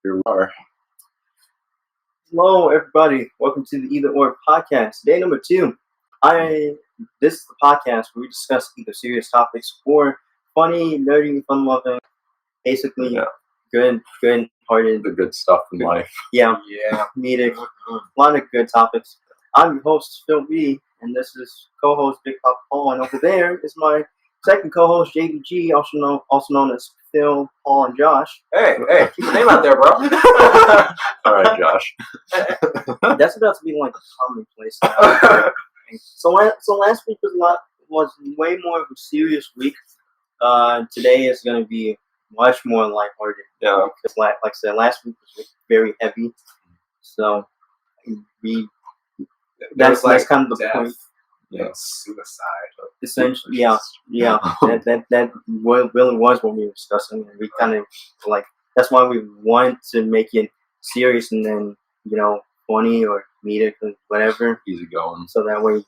Here we are. Hello, everybody. Welcome to the EitherOr podcast, day number 2. This is the podcast where we discuss either serious topics or funny, nerdy, fun-loving, basically good-hearted. The good stuff in life. Yeah, comedic, a lot of good topics. I'm your host, Phil B, and this is co-host Big Pop Paul, and over there is my second co-host, JBG, also known as Phil, Paul, and Josh. Hey, keep your name out there, bro. All right, Josh. That's about to be like a commonplace now. So last week was way more of a serious week. Today is going to be much more lighthearted. Yeah. Because like I said, last week was very heavy. So that's kind of the point. Yeah, suicide. Essentially, yeah. That really was what we were discussing, and we kind of that's why we want to make it serious and then funny or comedic or whatever. Easy going. So that way,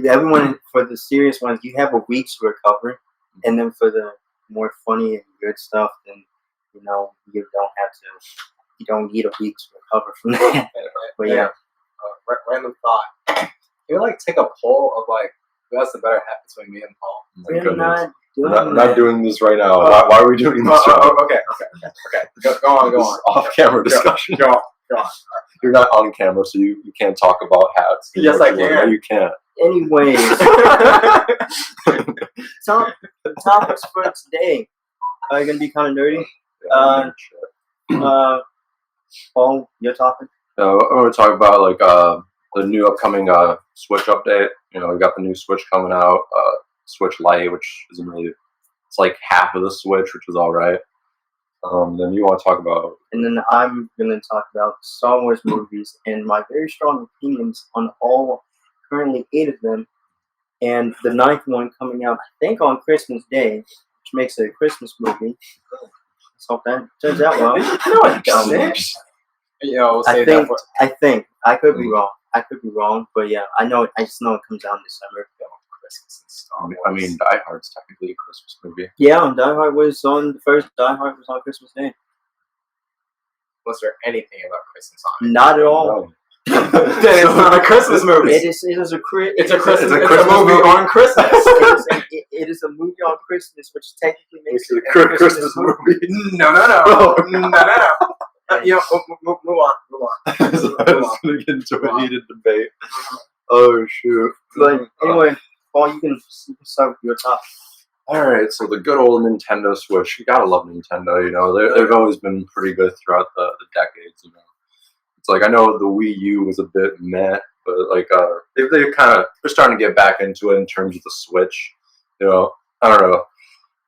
everyone for the serious ones, you have a week to recover, and then for the more funny and good stuff, then you don't need a week to recover from that. But yeah. Random thought. Can we take a poll of who has the better hat between me and Paul? We're not doing this right now. Why are we doing this? Okay. Go on. Off-camera discussion. Go on. All right. You're not on camera, so you can't talk about hats. Yes, I can. No, you can't. Anyways, topics for today are going to be kind of nerdy. Paul, your topic? I'm going to talk about the new upcoming Switch update. We got the new Switch coming out, Switch Lite, which isn't really, it's like half of the Switch, which is all right. Then you want to talk about... And then I'm going to talk about Star Wars movies and my very strong opinions on all, currently 8 of them, and the 9th one coming out, I think, on Christmas Day, which makes it a Christmas movie. Let's hope that turns out well. I think. I could be wrong. But yeah, I just know it comes out in December. Christmas and Star Wars. I mean, Die Hard's technically a Christmas movie. Yeah, Die Hard was on Christmas Day. Was there anything about Christmas on it? Not at all. No. Then it's not a Christmas movie. It's a Christmas movie on Christmas. It is a movie on Christmas, which technically makes it a Christmas movie. No. Move on. I was going to get into a heated debate. Oh, shoot. But anyway, Paul, you can start with your topic. Alright, so the good old Nintendo Switch. You gotta love Nintendo, they've always been pretty good throughout the decades, It's I know the Wii U was a bit meh, but they're starting to get back into it in terms of the Switch. I don't know.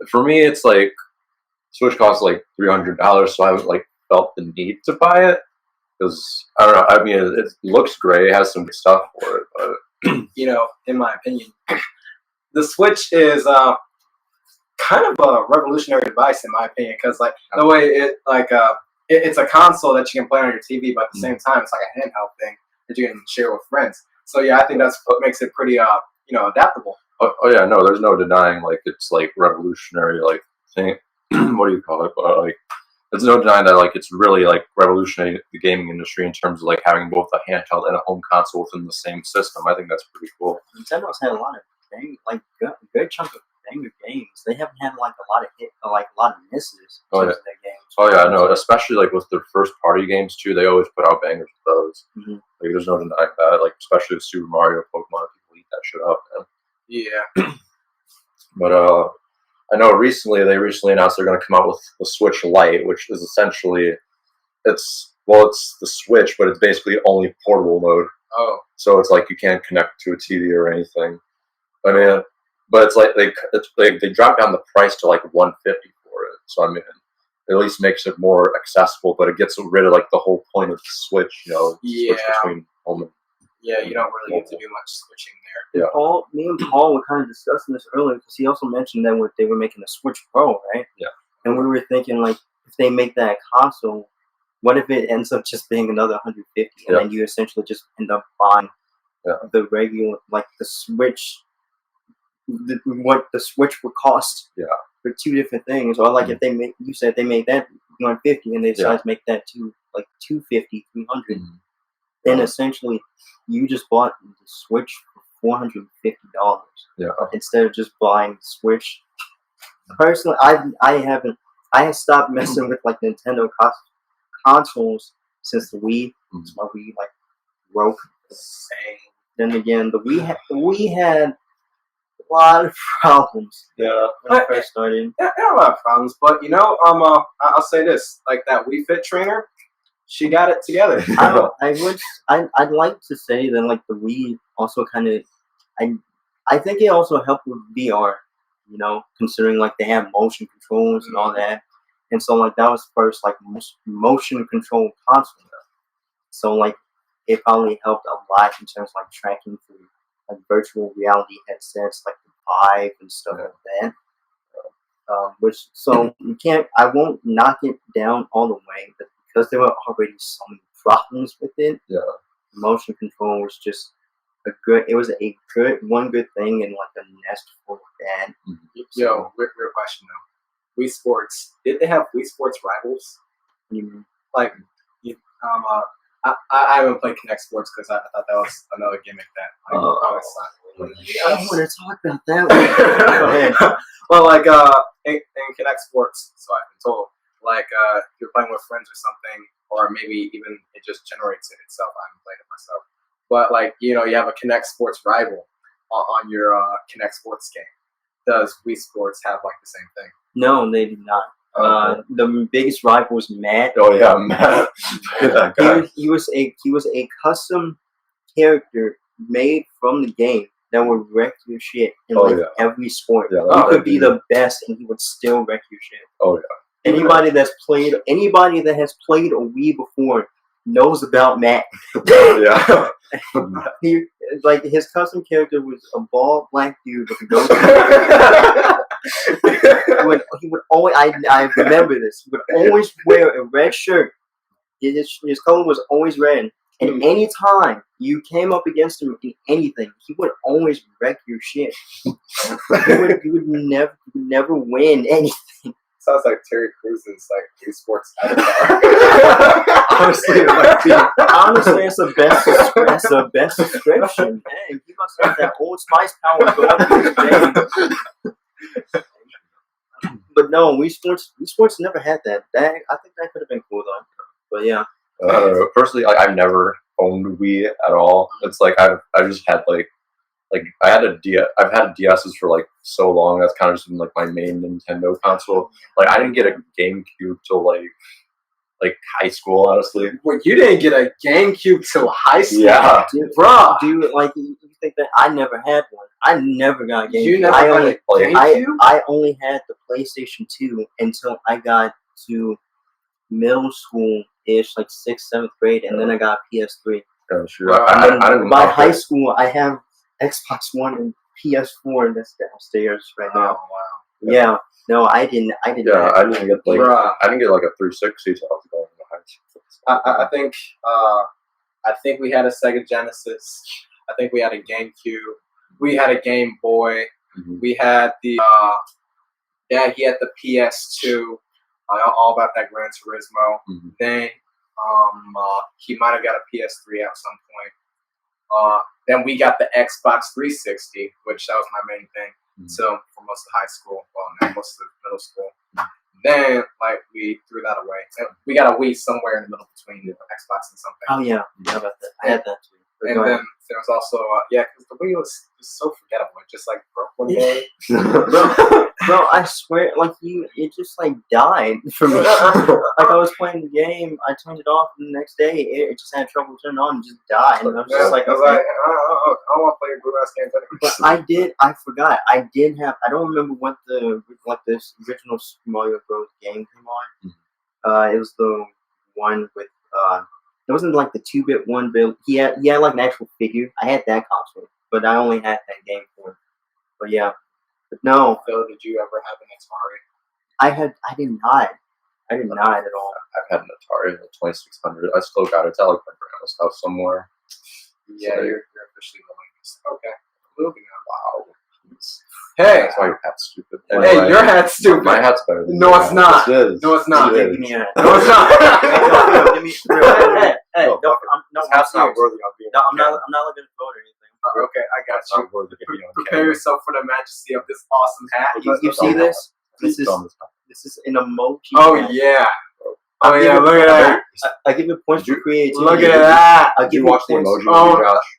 For me, it's Switch costs $300, so I haven't felt the need to buy it. Because, I don't know, I mean, it looks great, it has some good stuff for it, but... in my opinion, the Switch is kind of a revolutionary device, in my opinion, because the way it's a console that you can play on your TV, but at the same time, it's like a handheld thing that you can share with friends. So yeah, I think that's what makes it pretty adaptable. Oh yeah, no, there's no denying it's revolutionary thing. What do you call it? But there's no denying that it's really revolutionary the gaming industry in terms of having both a handheld and a home console within the same system. I think that's pretty cool. Nintendo's had a lot of good chunk of banger games. They haven't had a lot of a lot of misses in terms of their games. Oh yeah, no, especially with their first party games too. They always put out bangers with those. Mm-hmm. There's no denying that. Especially with Super Mario, Pokemon, people eat that shit up, man. Yeah. But I know they recently announced they're going to come out with the Switch Lite, which is essentially it's the Switch, but it's basically only portable mode. Oh. So it's you can't connect to a TV or anything. I mean, but it's they dropped down the price to $150 for it. So I mean, it at least makes it more accessible, but it gets rid of the whole point of the Switch. Switch between home and yeah, you don't really get to do much switching there. Yeah. Me and Paul were kind of discussing this earlier because he also mentioned that they were making a Switch Pro, right? Yeah. And we were thinking if they make that console, what if it ends up just being another $150, and then you essentially just end up buying the regular the Switch, what the Switch would cost for 2 different things, or if they make that $250, and they decided to make that to like $250, $300. Mhm. Then essentially, you just bought the Switch for $450 Yeah. instead of just buying the Switch. Personally, I have stopped messing with like Nintendo consoles since the Wii. It's my Wii like broke. Same. Then again, the Wii had a lot of problems. Yeah. When I first started. Yeah, there are a lot of problems, but you know, I'll say this: like that Wii Fit trainer, she got it together. I'd like to say that like the Wii also kind of, I think it also helped with VR. You know, considering like they have motion controls and all that, and so like that was first like motion control console. So like it probably helped a lot in terms of like tracking through like virtual reality headsets like the Vive and stuff like that. Which so you can't, I won't knock it down all the way, but because there were already so many problems with it, motion control was just one good thing and like a nest full of bad. Yo, weird question though. Wii Sports, did they have Wii Sports rivals? Like, I haven't played Kinect Sports because I thought that was another gimmick that probably sucked. I don't want to talk about that one. Go ahead. Well, like in Kinect Sports, so I've been told, like if you're playing with friends or something, or maybe even it just generates it itself. I haven't played it myself, but like you know, you have a Kinect Sports rival on your Kinect Sports game. Does Wii Sports have like the same thing? No, they do not. The biggest rival was Matt. Oh yeah, Matt. That guy. He was a custom character made from the game that would wreck your shit in every sport. Yeah, he could be the best, and he would still wreck your shit. Oh yeah. Anybody that has played a Wii before knows about Matt. Yeah. He like his custom character was a bald black dude with a goatee. he would always. I remember this. He would always wear a red shirt. His color was always red. And anytime you came up against him in anything, he would always wreck your shit. He would never win anything. Sounds like Terry Cruz's like Wii Sports avatar. Honestly, it's the best description. Dang, he must have that Old Spice power going into his veins. But no, Wii Sports never had that. I think that could have been cool though. But yeah. Personally, I've never owned Wii at all. It's like I just had like I've had DSs for like so long. That's kind of just been like my main Nintendo console. Like I didn't get a GameCube till like high school, honestly. Well, you didn't get a GameCube till high school? Yeah, bruh. Do like you think that I never had one? I never got a GameCube. You never had a GameCube? I only had the PlayStation 2 until I got to middle school-ish, like 6th, 7th grade, and then I got PS3. Yeah, sure. By high school, I have Xbox One and PS4, and that's downstairs right now. Oh, wow. Yeah. No, I didn't. I didn't get I didn't get like a 360 till I was going to high school. I think we had a Sega Genesis. I think we had a GameCube. We had a Game Boy. Mm-hmm. We had the he had the PS2. All about that Gran Turismo. Mm-hmm. Then he might have got a PS3 at some point. Then we got the Xbox 360, which that was my main thing. Mm-hmm. So for most of high school, most of middle school. Then like we threw that away. We got a Wii somewhere in the middle between the Xbox and something. Oh yeah, how about that? I had that too. And then there was also because the Wii was just so forgettable. It just like broke one day. Bro, I swear, like it just like died for me. Like I was playing the game, I turned it off, and the next day it just had trouble turning on and just died. And I was just like, I don't want to play your blue ass games anymore. But I forgot. I don't remember what this original Super Mario Bros. Game came on. It was the one with it wasn't like the 2-bit 1-bit. He had like an actual figure. I had that console, but I only had that game for it. But yeah. But no. Phil, did you ever have an Atari? I did not. I did not at all. I've had an Atari, a 2600. I still got it. It's at like my grandma's house somewhere. Yeah, so you're officially willing. Okay. Moving on. Wow. Hey, That's why your hat's stupid. hey, Anyway, your hat's stupid. My hat's better than No, your it's hat. not. Yes, it is. No, it's not. It Give is. me a hat. No, it's not. No, give me hey, No, no, fuck it. no, This I'm hat's not serious. worthy of being No, on I'm not camera. looking to vote or anything. Okay, I got It's you. not worthy to be on Prepare camera. yourself for the majesty of this awesome hat. You see this? This is an emoji. Oh hat. yeah. I'll Oh give yeah. it- Look at that. I give it points for creativity. Look at that. I Did give you you watch the points. emoji Oh. movie, Josh?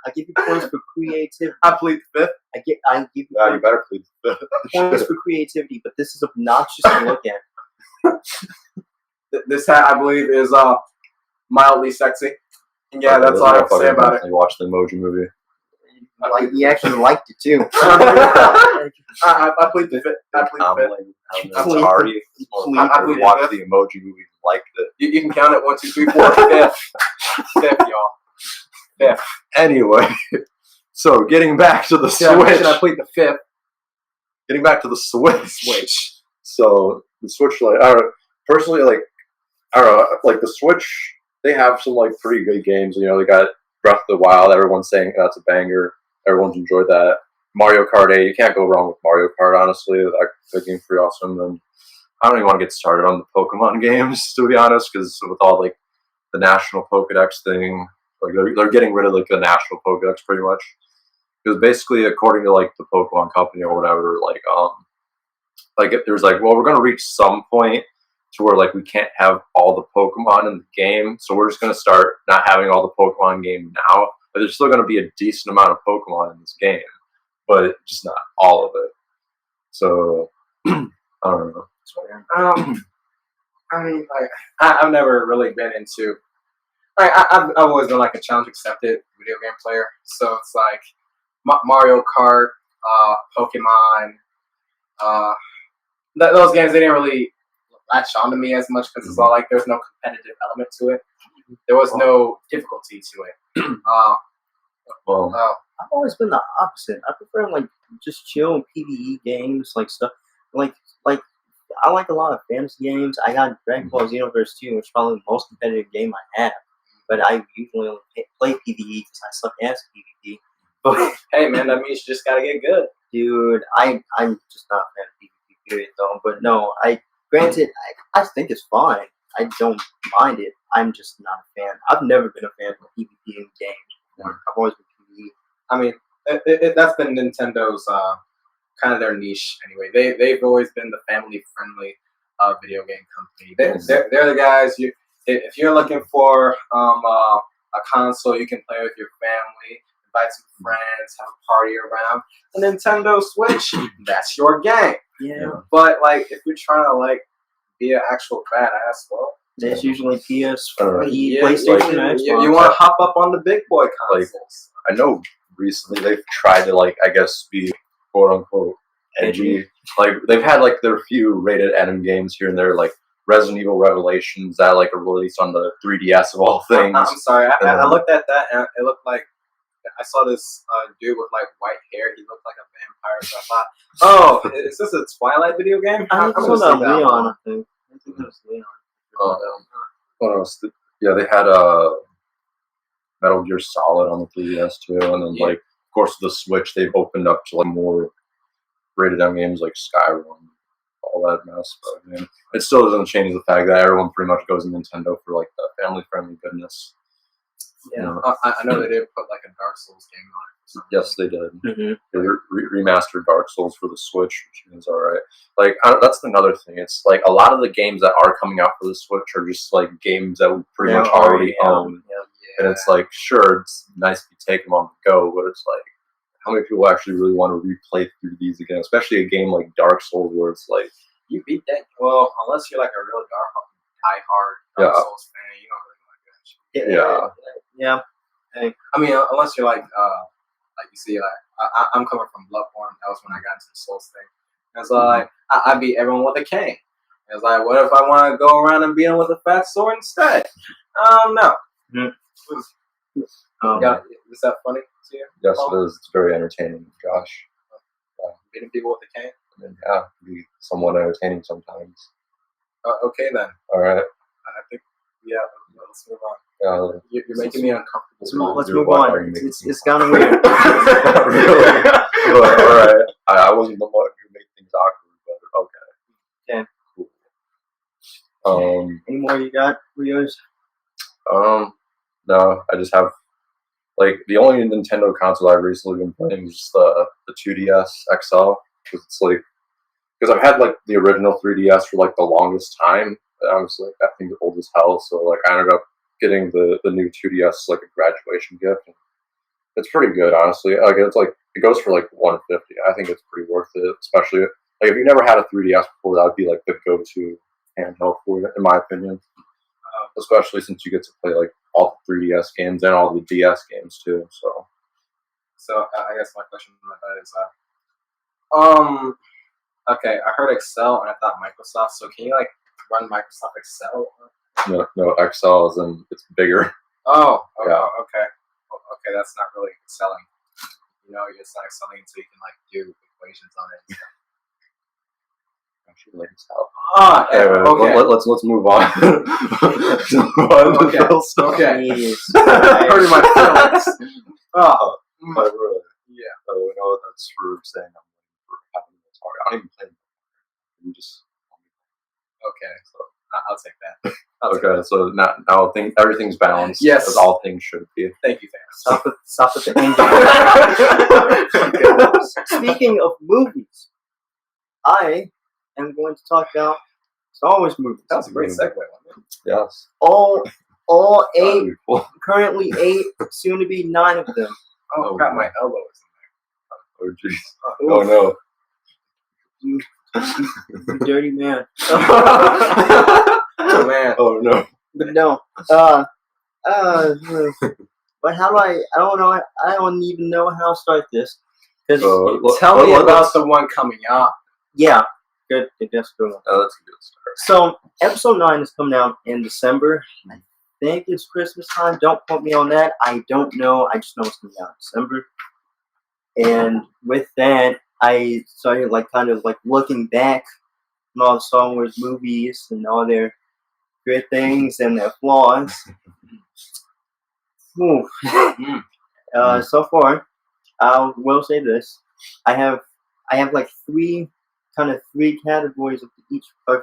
I give you points for creativity. I plead the fifth. I give you Yeah, you better please. points for creativity, but this is obnoxious to look at. This hat, I believe, is mildly sexy. And yeah, that's all I have to say about it. You watched the emoji movie. Like, you actually liked it too. I plead the fifth. I plead the fifth. I'm sorry. I plead the Watched fifth. the emoji movie and liked it. You can count it 1, 2, 3, 4, fifth. Fifth, y'all. Fifth. Anyway, so getting back to the Yeah, Switch. I plead the fifth. Getting back to the Switch. Switch. So the Switch Lite. I don't know, personally, like I don't know, like the Switch. They have some like pretty good games. You know, they got Breath of the Wild. Everyone's saying that's a banger. Everyone's enjoyed that. Mario Kart 8. You can't go wrong with Mario Kart. Honestly, that game's pretty awesome. And I don't even want to get started on the Pokemon games, to be honest, because with all like the national Pokedex thing, like they're getting rid of like the national Pokedex pretty much. Because basically, according to like the Pokemon company or whatever, like there's like, well, we're gonna reach some point to where like we can't have all the Pokemon in the game, so we're just gonna start not having all the Pokemon game now. But there's still gonna be a decent amount of Pokemon in this game, but just not all of it. So I don't know. I mean, like, I've never really been into. I've always been like a challenge accepted video game player. So it's like Mario Kart, Pokemon, those games, they didn't really latch onto me as much because it's all like there's no competitive element to it. There was no difficulty to it. Well, I've always been the opposite. I prefer like just chill and PvE games, like stuff like I like a lot of fantasy games. I got Dragon Ball Xenoverse 2, which is probably the most competitive game I have. But I usually only play PvE because I suck ass at PvP. But Hey man, that means you just gotta get good. dude, I'm just not a fan of PvP period though. But no, granted I think it's fine. I don't mind it. I'm just not a fan. I've never been a fan of PvP in games before. I've always been PvE. I mean, that's been Nintendo's kind of their niche anyway. They've always been the family friendly video game company. They're the guys. If you're looking for a console you can play with your family, invite some friends, have a party around, a Nintendo Switch, that's your game. Yeah. But like, if you're trying to like be an actual badass, well, There's usually PS, yeah, PlayStation, like, and you Xbox. want to hop up on the big boy consoles. I know recently they've tried to like I guess be quote unquote edgy. Like they've had like their few rated M games here and there, like Resident Evil Revelations that like are released on the 3DS of all things. I'm sorry, I looked at that and it looked like I saw this dude with like white hair. He looked like a vampire. So I thought, oh, is this a Twilight video game? I think I'm it's gonna on see that Leon, one. I think. I think it was Leon. What else? Yeah, they had Metal Gear Solid on the 3DS too, and then like of course the Switch they've opened up to like more rated M games like Skyrim, all that mess. But I mean, it still doesn't change the fact that everyone pretty much goes to Nintendo for like the family friendly goodness. Yeah. You know? I know they did put like a Dark Souls game on it. So. Yes, they did. Mm-hmm. They remastered Dark Souls for the Switch, which is alright. Like that's another thing. It's like a lot of the games that are coming out for the Switch are just like games that we pretty much already own. Yeah. And it's like, sure, it's nice if you take them on the go, but it's like, how many people actually really want to replay through these again? Especially a game like Dark Souls, where it's like You beat that? Well, unless you're like a real die-hard Dark Souls fan, you don't really like that shit. Yeah. I mean, unless you're like you see, like I'm coming from Bloodborne. That was when I got into the Souls thing. And so like I beat everyone with a cane. And it's like, what if I want to go around and beat them with a fat sword instead? No. Mm-hmm. Yeah, is that funny to you? yes, it is. It's very entertaining, Josh. Beating people with a cane. I mean, yeah, it can be somewhat entertaining sometimes. Okay then. All right. I think Let's move on. Yeah, You're making me uncomfortable. Let's Your move butt, on. are you making It's kind of weird. really? But, all right. I wasn't the one who made things awkward, but okay. Okay. Cool. Any more you got for yours? No, I just have like the only Nintendo console I've recently been playing is just the 2DS XL. Because I've had like the original 3DS for like the longest time. And I was like, that thing's old as hell. So like I ended up getting the new 2DS as like a graduation gift. And it's pretty good, honestly. Like it goes for like $150. I think it's pretty worth it, especially like if you never had a 3DS before, that would be like the go-to handheld for it, in my opinion. Especially since you get to play like all the 3DS games and all the DS games too. So I guess my question about that is, okay, I heard Excel and I thought Microsoft. So can you like run Microsoft Excel? No, XL is in it's bigger. Oh, okay, Yeah. okay, okay. That's not really excelling. You know, it's not excelling until you can like do equations on it. Anyway, okay. let's move on. Okay. Okay. Jeez. Hurting my feelings. Oh, But really, yeah. so we know that's for saying I'm for having a target. I don't even play. You just Okay, so I'll take that. okay. So now everything's balanced. Yes. As all things should be. Thank you, fans. Stop at the end. Speaking of movies, I am going to talk about Star Wars movies. That was a great segue. Yes. All 8, Beautiful. currently 8, soon to be 9 of them. Oh, crap, my elbow is Oh jeez. Oh no. You dirty man. Oh man. Oh no. But no. But how do I don't know. I don't even know how to start this. Cause Tell me about the one coming out. yeah, good. That's a good one. Oh, that's a good start. So episode 9 is coming out in December. I think it's Christmas time. Don't quote me on that. I don't know. I just know it's coming out in December. And with that, I started like kind of like looking back on all the Star Wars movies and all their good things and their flaws. Ooh. So far, I will say this: I have like three categories of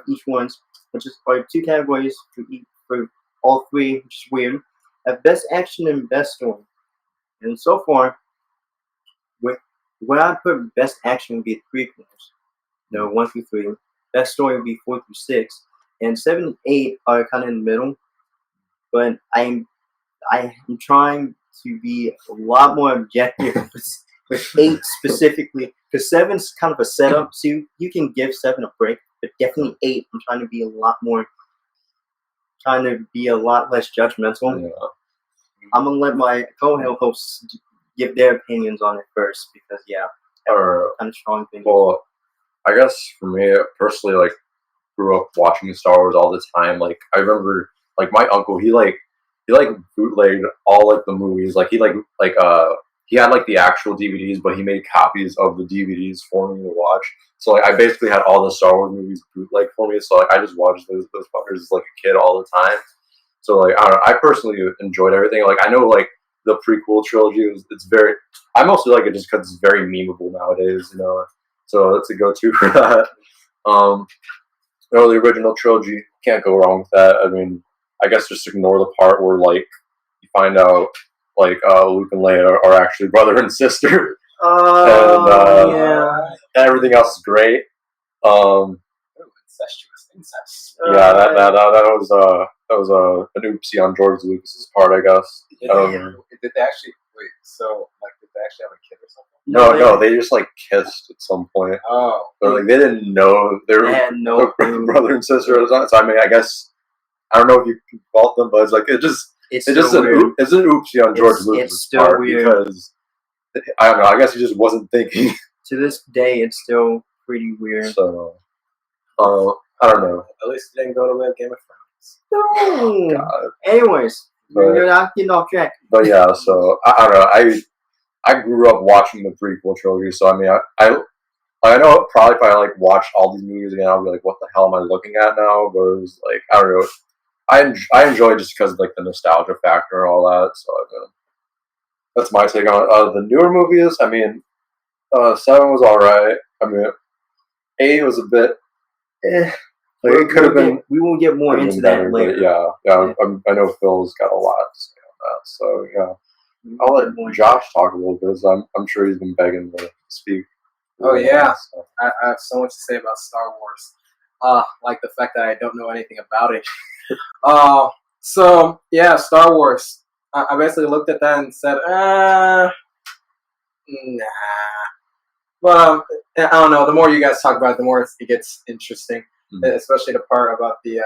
each one's, which is or 2 categories for all 3, which is weird. I have best action and best story, and so far, when I put best action would be 3 corners, 1 through 3. Best story would be 4 through 6, and 7 and 8 are kind of in the middle. But I'm trying to be a lot more objective with 8 specifically, because 7's kind of a setup, so you can give 7 a break, but definitely 8. I'm trying to be a lot less judgmental. Yeah. I'm gonna let my co-hosts give their opinions on it first, because kind of strong opinions. Well, I guess for me personally, like grew up watching Star Wars all the time. Like I remember, like my uncle, he bootlegged all like the movies. Like he had like the actual DVDs, but he made copies of the DVDs for me to watch. So like I basically had all the Star Wars movies bootlegged for me. So like I just watched those fuckers as like a kid all the time. So like I don't know, I personally enjoyed everything. Like I know like the prequel trilogy I mostly like it just because it's very memeable nowadays, So that's a go-to for that. The original trilogy, can't go wrong with that. I mean, I guess just ignore the part where like you find out like Luke and Leia are actually brother and sister. And everything else is great. Incestuous incest. Yeah, that was an oopsie on George Lucas's part, I guess. Did they actually wait? So like, did they actually have a kid or something? No, they just like kissed at some point. Oh, but like they didn't know they had no brother and sister. So I mean, I guess I don't know if you can fault them, but it's like it's an oopsie on George Lucas's part because I don't know. I guess he just wasn't thinking. To this day, it's still pretty weird. So, I don't know. At least it didn't go the way of Game of Thrones. No. God. Anyways, you're not getting off track. But yeah, so I don't know. I grew up watching the prequel trilogy, so I mean, I know probably if I like watched all these movies again, I'll be like, what the hell am I looking at now? But it was like I don't know. I enjoy just because of like the nostalgia factor and all that. So that's my take on it. The newer movies. I mean, 7 was all right. I mean, 8 was a bit. Like it could have been. We will get more into better, that later. Yeah. I know Phil's got a lot to say on that. So yeah, I'll let Josh talk a little bit. I'm sure he's been begging to speak. Oh yeah, so. I have so much to say about Star Wars. Like the fact that I don't know anything about it. So yeah, Star Wars. I basically looked at that and said, nah. But I don't know. The more you guys talk about it, the more it gets interesting. Especially the part about the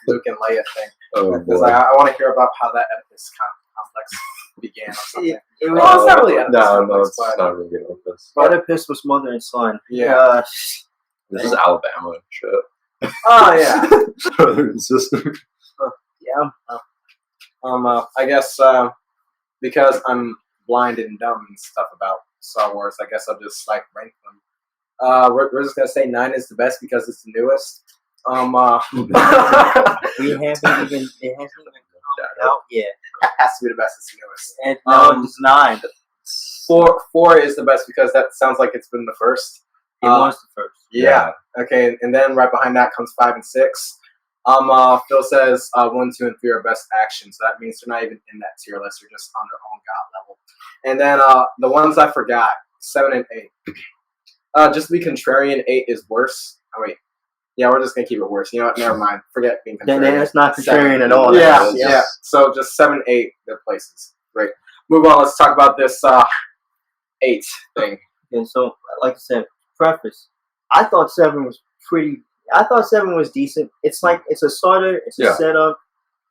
Luke and Leia thing. Because I want to hear about how that Oedipus kind of complex began or something. It's not really Oedipus. No, it's not really Oedipus. Oedipus was mother and son. Yeah. This is Alabama and shit. Oh, yeah. Brother and sister. Yeah. I guess because I'm blind and dumb and stuff about Star Wars, I guess I'll just like rank them. We're just gonna say 9 is the best because it's the newest. It hasn't even come out yet. It has to be the best. It's the newest. And no, it's 9. 4 is the best because that sounds like it's been the first. It was the first. Yeah. Okay, and then right behind that comes 5 and 6. Phil says 1, 2, and 3 are best action, so that means they're not even in that tier list; they're just on their own god level. And then the ones I forgot, 7 and 8. Just to be contrarian, 8 is worse. Oh wait, yeah, we're just gonna keep it worse. You know what? Never mind. Forget being contrarian. Then it's not contrarian at all. Yeah. So just 7, 8, their places. Great. Move on. Let's talk about this 8 thing. And so, like I said, preface. I thought 7 was pretty. I thought 7 was decent. It's like it's a starter. It's a setup.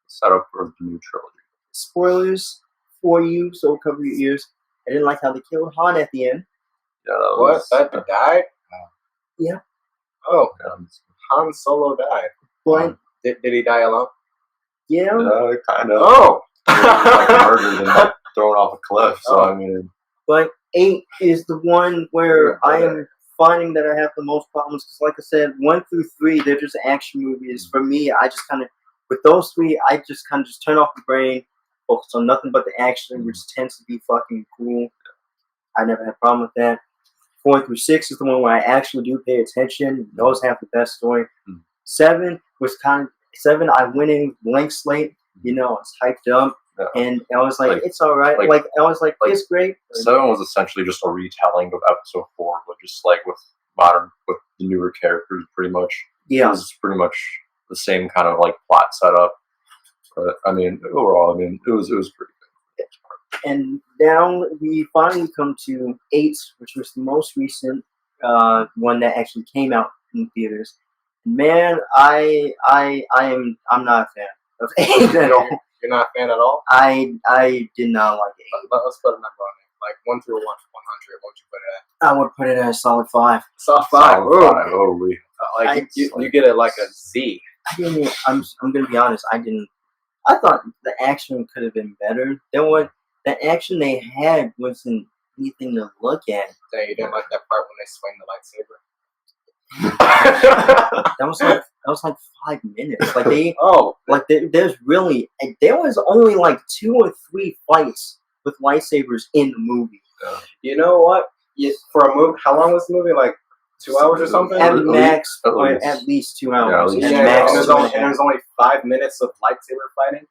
Setup for the new trilogy. Spoilers for you, so cover your ears. I didn't like how they killed Han at the end. Yeah, that died? Yeah. Oh, Han Solo died. But did he die alone? Yeah. Kind of. Oh. Like murdered and like thrown off a cliff. So I mean. But 8 is the one where I am finding that I have the most problems because, like I said, 1 through 3 they're just action movies. For me, I just kind of with those 3, I just kind of just turn off the brain, focus on nothing but the action, which tends to be fucking cool. I never had a problem with that. 4 through 6 is the one where I actually do pay attention. Those have the best story. 7 was kind of 7. I went in blank slate. You know, it's hyped up, and I was like, it's all right. Like I was like, it's great. 7 was essentially just a retelling of Episode 4, but just like with the newer characters, pretty much. Yeah, it was pretty much the same kind of like plot setup. But I mean, overall, it was pretty good. And now we finally come to 8, which was the most recent one that actually came out in theaters. Man, I'm not a fan of 8 at all. You're not a fan at all? I did not like 8. Let's put a number on it. Like 1 through 100. What would you put it at? I would put it at a solid 5. Solid 5. Holy. Like you get it like a Z. I'm gonna be honest. I thought the action could have been better. The action they had wasn't anything to look at. So you didn't like that part when they swing the lightsaber? that was like 5 minutes. Like there was only like 2 or 3 fights with lightsabers in the movie. You know what? For a movie, how long was the movie? Like 2 hours or something? At max, or at least 2 hours. And there's only 5 minutes of lightsaber fighting.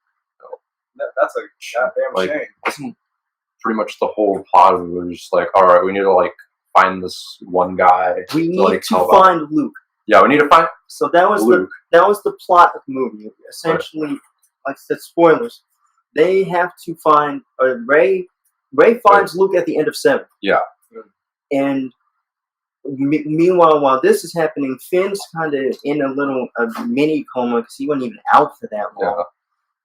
That's a goddamn shame. Wasn't pretty much the whole plot of it was just like, all right, we need to like find this one guy. We need to find Luke. Yeah, we need to find. So that was Luke. That was the plot of the movie. Essentially, like I said, spoilers. They have to find Rey. Rey finds Luke at the end of 7. Yeah. And meanwhile, while this is happening, Finn's kind of in a mini coma because he wasn't even out for that long. Yeah.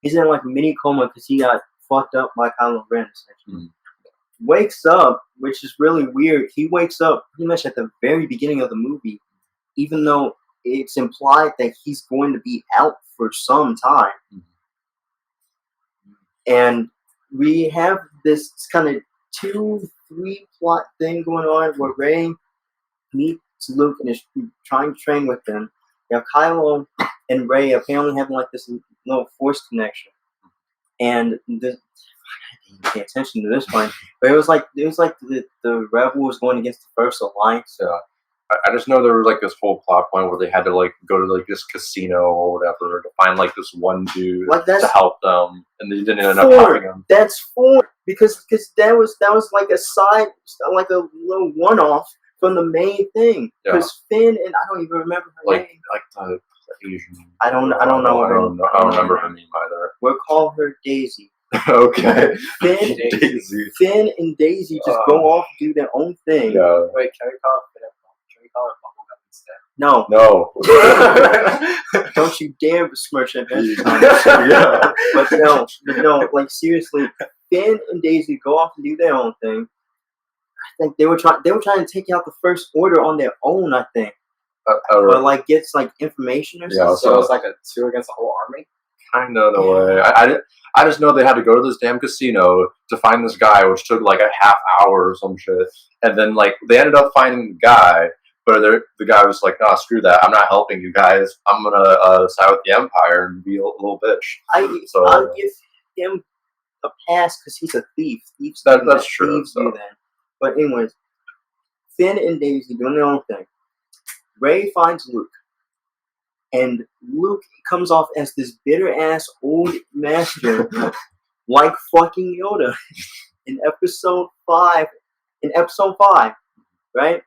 He's in like a mini coma because he got fucked up by Kylo Ren, essentially. Wakes up, which is really weird. He wakes up pretty much at the very beginning of the movie, even though it's implied that he's going to be out for some time. And we have this kind of 2-3 plot thing going on where Rey meets Luke and is trying to train with him. You have Kylo and Rey apparently having like this little force connection, and this. I didn't pay attention to this one, but it was like the rebel was going against the First Alliance. Yeah. I just know there was like this whole plot point where they had to like go to like this casino or whatever to find like this one dude Like to help them, and they didn't end up four. having him. That's four because that was like a side, like a little one off from the main thing. Yeah. Because Finn and I don't even remember her name. Like the Asian. I don't know. I don't remember her name either. We'll call her Daisy. Okay. Finn, Daisy. Finn and Daisy just go off and do their own thing. Yeah. Wait, can we call it Bubblegum instead? No. No. Don't you dare besmirch Adventure Time. Yeah. But no, like seriously, Finn and Daisy go off and do their own thing. I think they were trying to take out the First Order on their own, I think. But like gets like information or something. Yeah, So it was like a 2 against a whole army? Kind of in a way. I just know they had to go to this damn casino to find this guy, which took like a half hour or some shit. And then like they ended up finding the guy, but the guy was like, "Nah, screw that. I'm not helping you guys. I'm gonna side with the Empire and be a little bitch." I'll give him a pass because he's a thief. That's true. Thieves do that. But anyways, Finn and Daisy doing their own thing. Rey finds Luke. And Luke comes off as this bitter-ass old master like fucking Yoda in episode 5. In episode 5, right?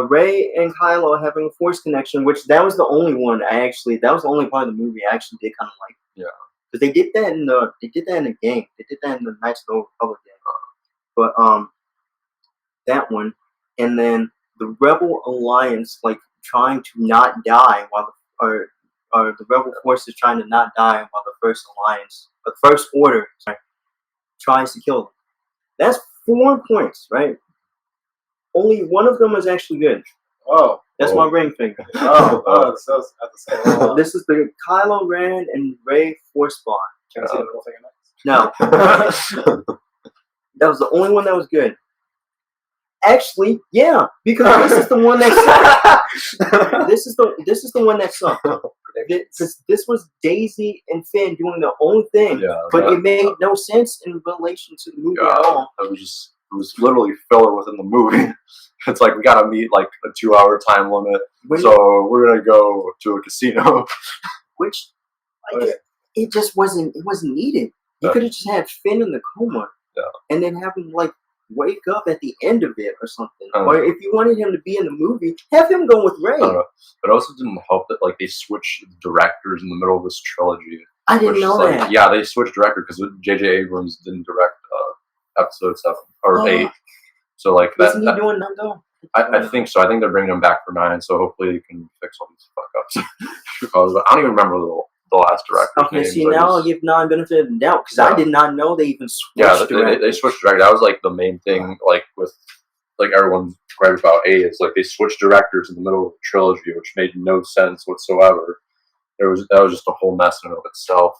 Rey and Kylo having a force connection, which that was the only one that was the only part of the movie I actually did kind of like. Yeah. Because they did that in the game. They did that in the Knights of the Old Republic game. But that one, and then the Rebel Alliance like trying to not die while the Rebel forces trying to not die while the First Alliance, the First Order, tries to kill them. That's 4 points, right? Only one of them is actually good. Oh, that's my ring finger. So at the same. This is the Kylo Ren and Rey Force Bond. Can I see the middle finger next? No, that was the only one that was good. Actually, yeah, because this is the one that sucked. This is the one that sucked. Because this was Daisy and Finn doing their own thing, but it made no sense in relation to the movie at all. It was literally filler within the movie. It's like we gotta meet like a 2-hour time limit, so we're gonna go to a casino. Which, it just wasn't needed. You could have just had Finn in the coma, and then have him like wake up at the end of it or something. Or if you wanted him to be in the movie, have him go with Rey. But it also didn't help that like they switched directors in the middle of this trilogy. I didn't know that. Yeah, they switched director because J.J. Abrams didn't direct episode 7 or 8. So like isn't he doing none though? I think so. I think they're bringing him back for 9, so hopefully he can fix all these fuck ups. I don't even remember the last director. Okay, see now I'll give non-benefit of the doubt because I did not know they even switched. They switched director. That was like the main thing. Like with like everyone's right about 8. It's like they switched directors in the middle of the trilogy, which made no sense whatsoever. That was just a whole mess in and of itself.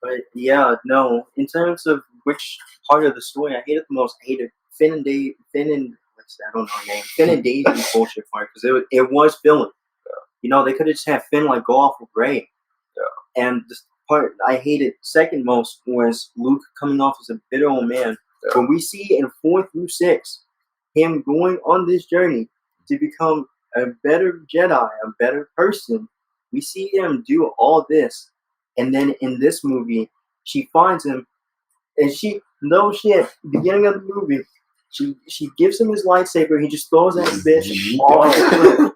But yeah, no. In terms of which part of the story I hated the most, I hated Finn and I don't know her name. Finn and Daisy's bullshit part because it was villain. You know, they could have just had Finn like go off with Rey. Yeah. And the part I hated second most was Luke coming off as a bitter old man. Yeah. When we see in 4 through 6 him going on this journey to become a better Jedi, a better person, we see him do all this. And then in this movie, she finds him, and beginning of the movie, she gives him his lightsaber. He just throws that bitch off.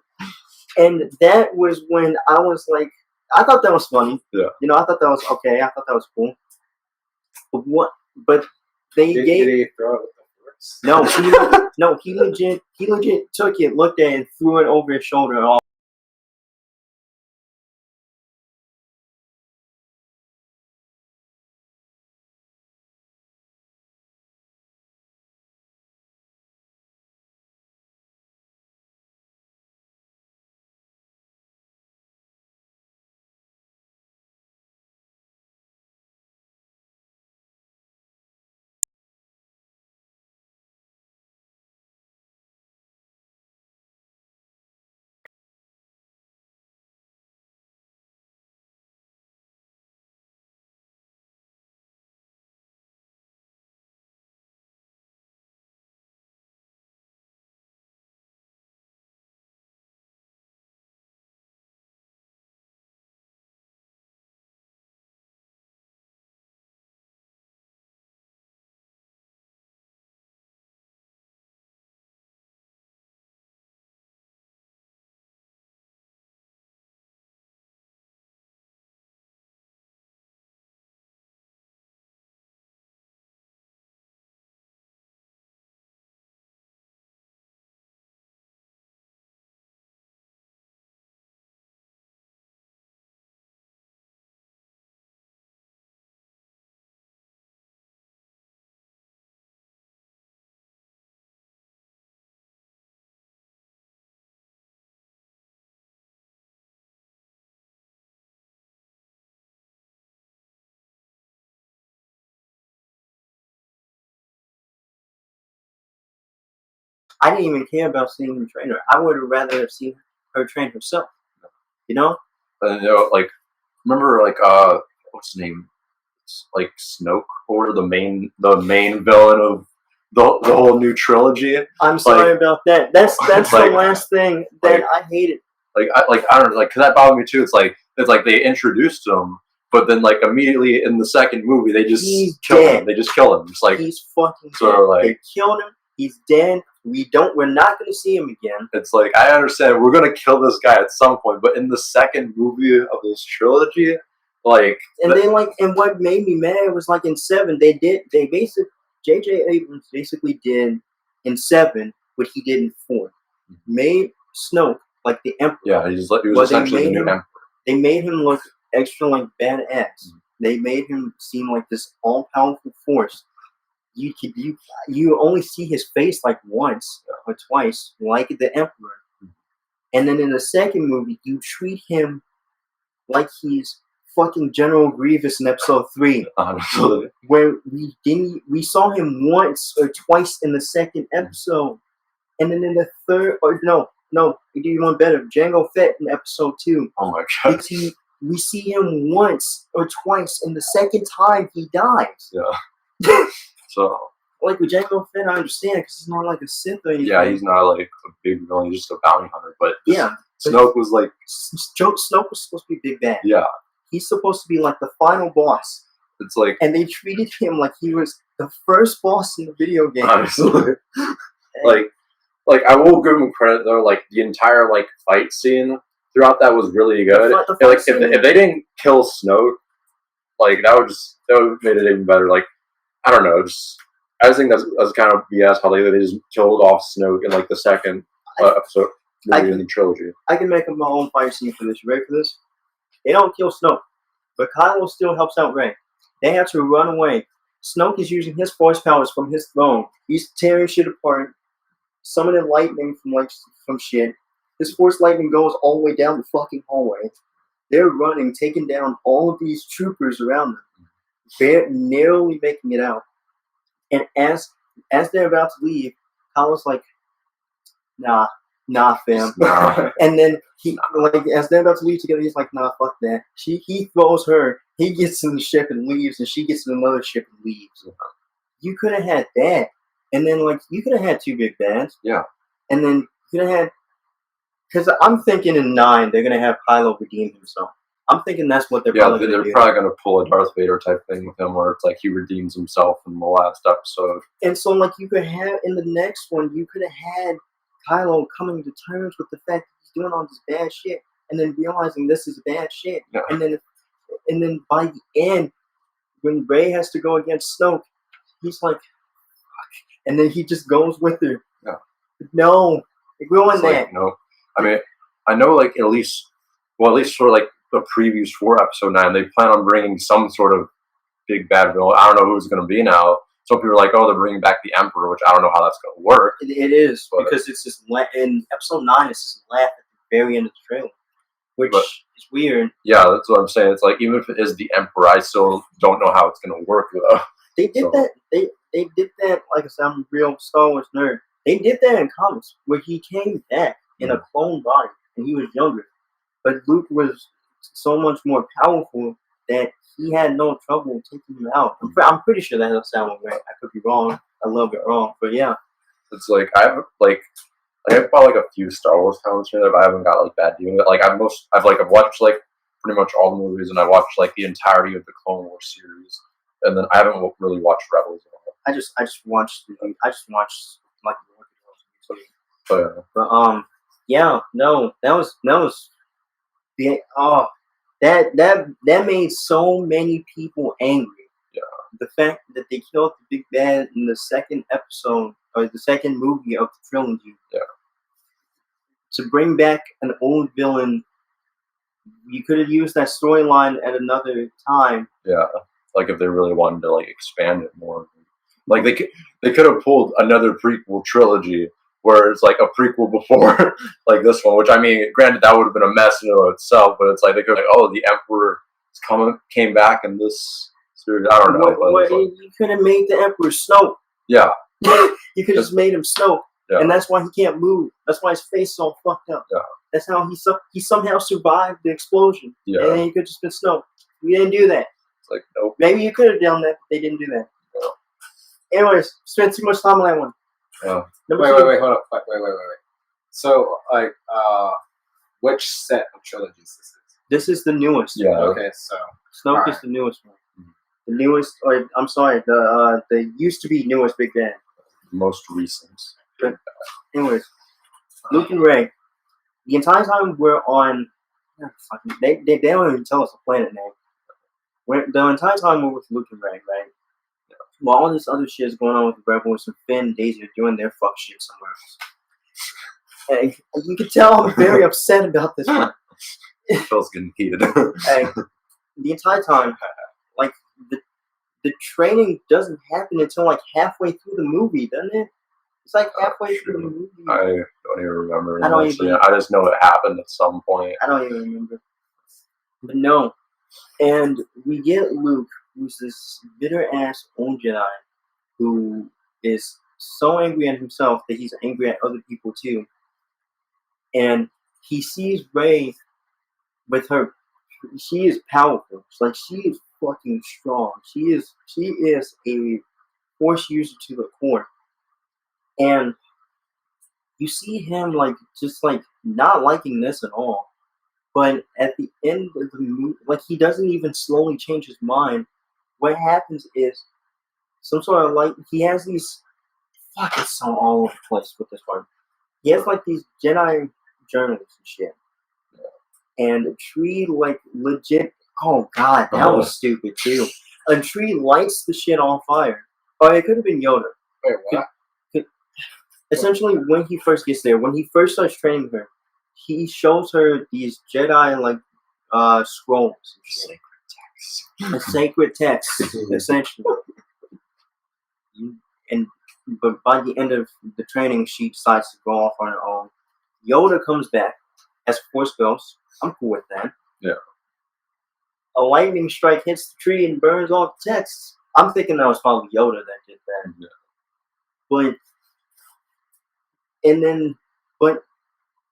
And that was when I was like, I thought that was funny. Yeah. You know, I thought that was okay. I thought that was cool. But they Did he throw it with the force? No, he legit took it, looked at it, and threw it over his shoulder. I didn't even care about seeing him train her. I would have rather have seen her train herself. You know? And like remember what's his name? Like Snoke, or the main villain of the whole new trilogy. I'm sorry about that. That's the last thing that I hated. I don't know, because that bothered me too. It's like they introduced him, but then like immediately in the second movie they just kill him. They just kill him. It's like he's fucking dead. They killed him. He's dead. We're not going to see him again. It's like, I understand we're going to kill this guy at some point, but in the second movie of this trilogy, like, and what made me mad was like in 7, J.J. Abrams basically did in 7 what he did in 4. Made Snoke like the Emperor. Yeah, he was essentially the new Emperor. They made him look extra like badass. They made him seem like this all-powerful force. You only see his face like once or twice, like the Emperor. And then in the second movie, you treat him like he's fucking General Grievous in episode 3. Honestly. Where we saw him once or twice in the second episode. And then in the third, we do one better. Jango Fett in episode 2. Oh my god. We see him once or twice, and the second time he dies. Yeah. So. Like with Jango Fett, I understand because he's not like a Sith or anything. Yeah, he's not like a big villain, he's just a bounty hunter. But yeah, Snoke was like. Snoke was supposed to be big bad. Yeah. He's supposed to be like the final boss. It's like. And they treated him like he was the first boss in the video game. Honestly. Like I will give him credit though. Like the entire like fight scene throughout that was really good. If they didn't kill Snoke, like that would have made it even better. Like I don't know, I just think that's kind of BS how they just killed off Snoke in like the second episode in the trilogy. I can make up my own fight scene for this. You ready for this? They don't kill Snoke, but Kylo still helps out Rey. They have to run away. Snoke is using his force powers from his throne. He's tearing shit apart, summoning lightning from shit. His force lightning goes all the way down the fucking hallway. They're running, taking down all of these troopers around them. They're narrowly making it out. And as they're about to leave, Kylo's like, nah, fam. Nah. And then as they're about to leave together, he's like, nah, fuck that. He throws her, he gets in the ship and leaves, and she gets in another ship and leaves. You could have had that. And then, you could have had 2 big bads. Yeah. And then you could have had... Because I'm thinking in 9, they're going to have Kylo redeem himself. I'm thinking that's what they're probably going to do. They're probably going to pull a Darth Vader type thing with him where it's like he redeems himself in the last episode. And so, you could have... In the next one, you could have had Kylo coming to terms with the fact that he's doing all this bad shit and then realizing this is bad shit. Yeah. And then by the end, when Rey has to go against Snoke, he's like... And then he just goes with her. Yeah. No. Ruin that. No. I mean, I know, at least for, the previews for Episode 9, they plan on bringing some sort of big bad villain. I don't know who it's going to be now. Some people are like, oh, they're bringing back the Emperor, which I don't know how that's going to work. It is, because it's just... In Episode 9, it's just laugh at the very end of the trailer, which is weird. Yeah, that's what I'm saying. It's like, even if it is the Emperor, I still don't know how it's going to work, though. They did that. They did that. Like I said, I'm a real Star Wars nerd. They did that in comics where he came back in a clone body and he was younger, but Luke was so much more powerful that he had no trouble taking him out. I'm pretty sure that doesn't sound right. I could be wrong. A little bit wrong, but yeah. It's like I've bought a few Star Wars comics here, but I haven't got bad dealing with it. I've watched pretty much all the movies, and I watched the entirety of the Clone Wars series. And then I haven't really watched Rebels at all. I just watched the that made so many people angry. Yeah. The fact that they killed the big bad in the second episode or the second movie of the trilogy. Yeah. To bring back an old villain, you could have used that storyline at another time. Yeah. If they really wanted to expand it more, they could have pulled another prequel trilogy where it's a prequel before this one. Which I mean, granted, that would have been a mess in itself, but it's they could the Emperor came back in this series. I don't know. You could have made the Emperor Snoke. Yeah, you could have just made him Snoke. Yeah. and that's why he can't move. That's why his face is all fucked up. Yeah. That's how he somehow survived the explosion. Yeah. And then he could just been snow. We didn't do that. It's like, nope. Maybe you could have done that, but they didn't do that. No. Anyways, spent too much time on that one. Yeah. Wait, hold up. Wait. So, like, which set of trilogies this is? This is the newest. Yeah. Okay, so Snoke Alright. is the newest one. The newest, or I'm sorry, the used to be newest Big Bang. Most recent. Anyways, Luke and Ray, the entire time we're on, they don't even tell us the planet name. The entire time we're with Luke and Ray, right? While all this other shit is going on with the Rebels and Finn and Daisy are doing their fuck shit somewhere else. And you can tell I'm very upset about this one. Phil's getting heated. Hey, the entire time, like, the training doesn't happen until like halfway through the movie, doesn't it? It's like halfway through the movie. I don't even remember. I don't actually. even- I just know it happened at some point. I don't even remember. But no. And we get Luke, who's this bitter ass old Jedi, who is so angry at himself that he's angry at other people too. And he sees Rey with her. She is powerful. It's like she is fucking strong. She is a force user to the core. And you see him like just like not liking this at all. But at the end of the movie, like he doesn't even slowly change his mind. What happens is some sort of like he has these it's so all over the place with this one. He has like these Jedi journals and shit. And a tree like legit oh god, that was stupid too. A tree lights the shit on fire. Or it could have been Yoda. wait, what? Essentially, when he first gets there, when he first starts training her, he shows her these Jedi like scrolls and shit. A sacred text, essentially. But by the end of the training, she decides to go off on her own. Yoda comes back as Force Ghost. I'm cool with that. Yeah. A lightning strike hits the tree and burns all the texts. I'm thinking that was probably Yoda that did that. Yeah. But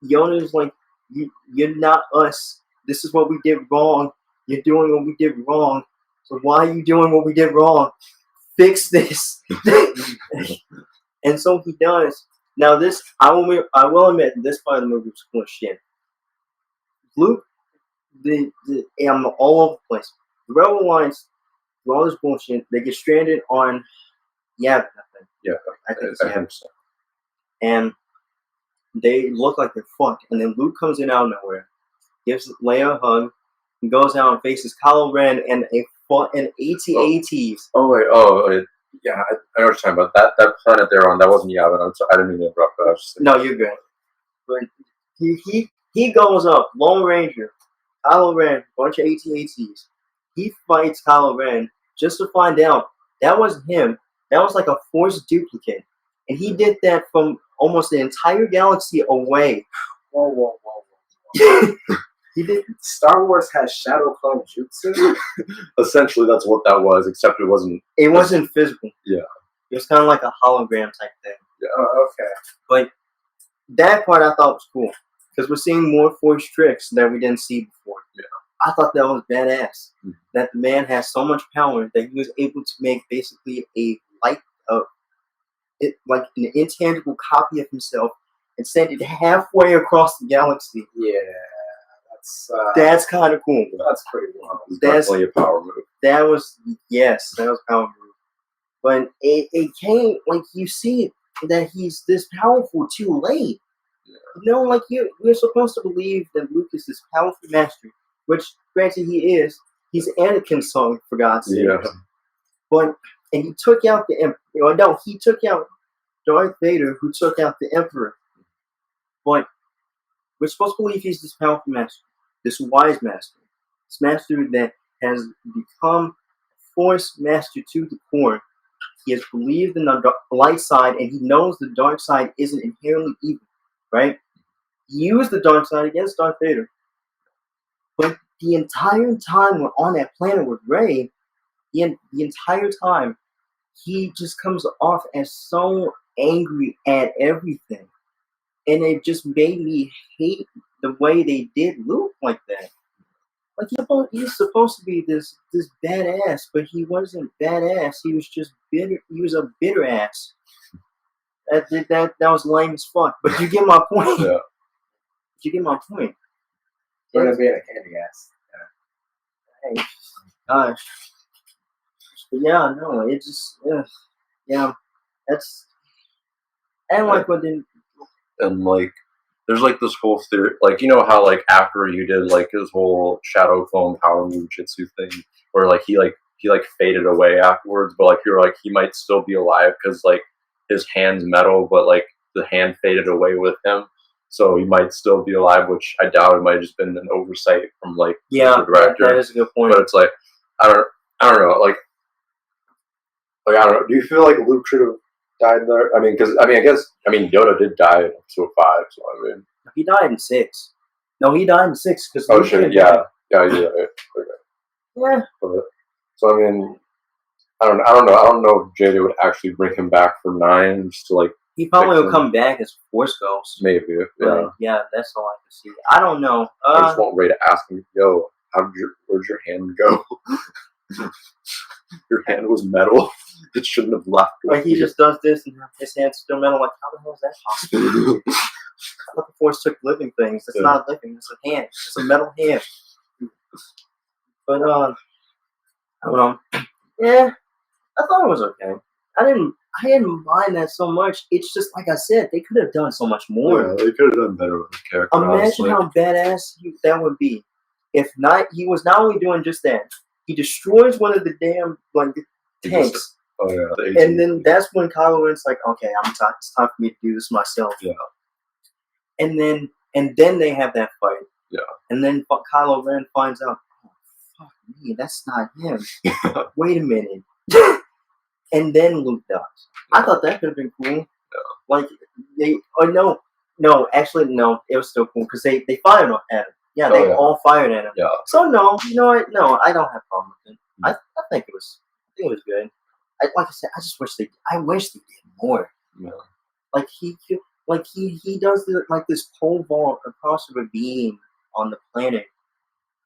Yoda's like, you're not us. This is what we did wrong. You're doing what we did wrong. So why are you doing what we did wrong? Fix this. And so he does. Now this, I will admit, this part of the movie was cool as shit. Luke, I'm all over the place. The Rebel Alliance, through all this bullshit, they get stranded on Yavin, I think. Yeah, I think it's I Yavin. think so. And they look like they're fucked. And then Luke comes in out of nowhere, gives Leia a hug, and goes out and faces Kylo Ren and an AT-ATs. Oh wait, yeah, I know what you're talking about. That planet they're on, that wasn't Yavin. I didn't mean to interrupt. I was just No, you're good. But he goes up, Lone Ranger, Kylo Ren, bunch of AT-ATs. He fights Kylo Ren just to find out that wasn't him. That was like a Force duplicate. And he did that from almost the entire galaxy away. Whoa. He did. Star Wars has shadow clone jutsu. essentially that's what that was, except it wasn't. It wasn't physical. Yeah. It was kind of like a hologram type thing. Oh, okay. But that part I thought was cool. Because we're seeing more Force tricks that we didn't see before. Yeah. I thought that was badass. Mm-hmm. That the man has so much power that he was able to make basically like an intangible copy of himself and send it halfway across the galaxy. Yeah, That's kind of cool. that's pretty wild. It's definitely a power move. That was a power move. But it came like you see that he's this powerful too late. Yeah. You know, like we're supposed to believe that Luke is this powerful master, which granted he is. He's Anakin's son, for God's sake. Yeah. But and he took out the Emperor. No, he took out Darth Vader, who took out the Emperor. But we're supposed to believe he's this powerful master, this wise master, this master that has become Force master to the core. He has believed in the light side, and he knows the dark side isn't inherently evil, right? He used the dark side against Darth Vader. But the entire time we're on that planet with Rey, the entire time, he just comes off as so angry at everything, and it just made me hate the way they did Luke like that. Like he's supposed to be this badass, but he wasn't badass. He was just bitter. He was a bitter ass. That was lame as fuck. But you get my point. Yeah. You get my point. We're gonna be in a candy ass. Hey, gosh. But yeah, no, it just yeah. That's and like what then. And like, there's like this whole theory, like you know how like after you did like his whole shadow clone power move jitsu thing, where like he faded away afterwards, but like you're like he might still be alive because like his hand's metal, but like the hand faded away with him, so he might still be alive, which I doubt. It might have just been an oversight from like the director. That is a good point. But it's like I don't know, like I don't know. Do you feel like Luke should have died there? I mean, because I guess Yoda did die in episode 5, so I mean he died in 6. No, he died in 6 because oh shit, yeah. Okay. Yeah. But, so I mean, I don't know if JJ would actually bring him back for 9 just to like. He probably will come back as Force Ghost. Maybe, yeah. Yeah, that's all I can see. I don't know. I just want Ray to ask him, yo, where's your hand go? Your hand was metal. It shouldn't have left. Like he just does this and his hand's still metal. Like, how the hell is that possible? I thought the Force took living things. It's not living. It's a hand. It's a metal hand. But I don't know. Yeah, I thought it was okay. I didn't mind that so much. It's just like I said, they could have done so much more. Yeah, they could have done better with the character. Imagine how badass that would be. If not, he was not only doing just that. He destroys one of the damn tanks. Oh yeah. And then that's when Kylo Ren's like, okay, it's time for me to do this myself. Yeah. And then they have that fight. Yeah. And then Kylo Ren finds out, oh, fuck me, that's not him. Wait a minute. And then Luke dies. I thought that could have been cool. Yeah. Like no, actually no, it was still cool because they fired at him. Yeah, they all fired at him. Yeah. So no, you know what? No, I don't have a problem with it. I think it was good. Like I said, I wish they did more. Yeah. Like he does this pole vault across the ravine on the planet,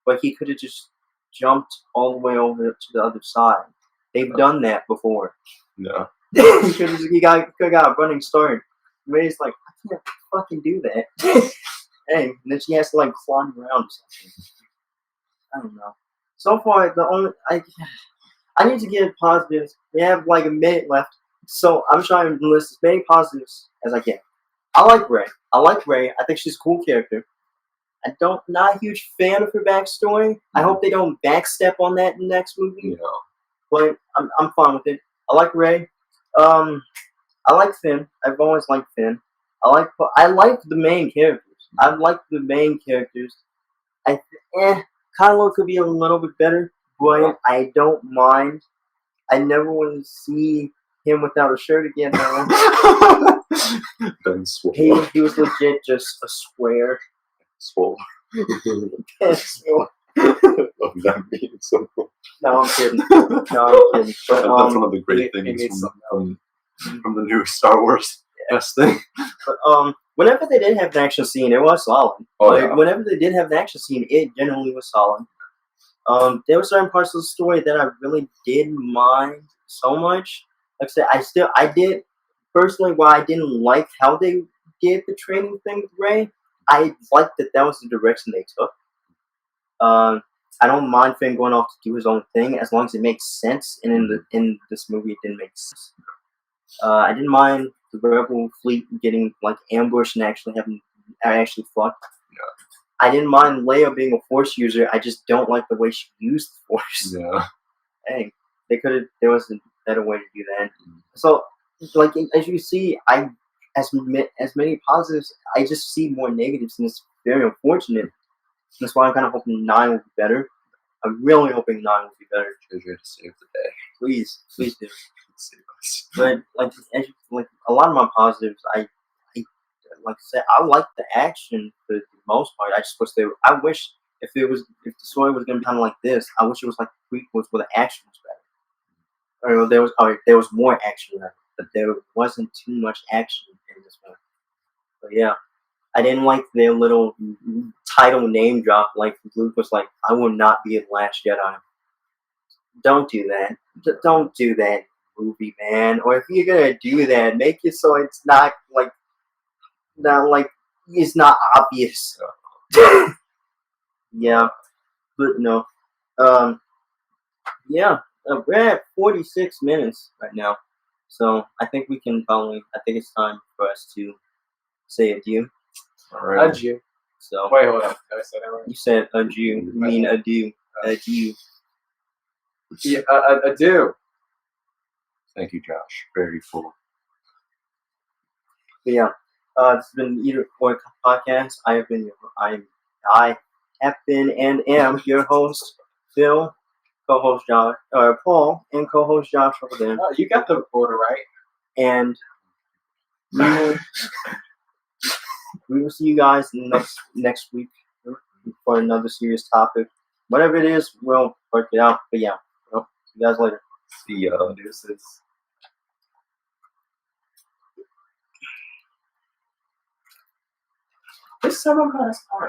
but he could have just jumped all the way over to the other side. They've done that before. Yeah. He got a running start. Ray's like, I can't fucking do that. Hey, and then she has to like climb around or something. I don't know. So far, I need to get positives. We have like a minute left, so I'm trying to list as many positives as I can. I like Rey. I think she's a cool character. Not a huge fan of her backstory. I hope they don't backstep on that in the next movie. Yeah. But I'm fine with it. I like Rey. I like Finn. I've always liked Finn. I like the main characters. I like the main characters. Kylo could be a little bit better, but I don't mind. I never want to see him without a shirt again, though. Ben swole. He was legit just a square. Swole. Swole. Love that meme so much. No, I'm kidding. But, that's one of the great things from the new Star Wars. Best thing. But whenever they did have an action scene, it was solid. Oh, yeah. Whenever they did have an action scene, it generally was solid. There were certain parts of the story that I really didn't mind so much. Like I said, I did personally. While I didn't like how they did the training thing with Rey, I liked that was the direction they took. I don't mind Finn going off to do his own thing as long as it makes sense. And in this movie, it didn't make sense. I didn't mind the Rebel fleet getting like ambushed and actually fought. Yeah. I didn't mind Leia being a Force user. I just don't like the way she used the Force. Yeah. Hey, there was a better way to do that. So, like as you see, as many positives, I just see more negatives, and it's very unfortunate. That's why I'm kind of hoping 9 will be better. I'm really hoping 9 will be better. JJ to save the day. Please do. Save us. But like a lot of my positives, I like I said, I like the action for the most part. I wish if the story was gonna be kind of like this, I wish it was like the prequels where the action was better. Or there was more action but there wasn't too much action in this one. But yeah, I didn't like their little title name drop. Like Luke was like, "I will not be the Last Jedi." Don't do that. Don't do that, movie man. Or if you're gonna do that, make it so it's not like it's not obvious. Yeah, but no. Yeah, we're at 46 minutes right now, so I think we can probably. I think it's time for us to say adieu. All right. Adieu. So Wait, hold on. Did I say that right? you said adieu. You mean adieu? Adieu. Yeah, adieu. Thank you, Josh. Very full. But yeah, this has been EitherOr podcast. I have been and am your host, Phil, co-host Josh, Paul, and co-host Josh over there. Oh, you got the order right. And we will see you guys next week for another serious topic. Whatever it is, we'll work it out. But yeah, see you guys later. See ya. Deuces. This someone got us part.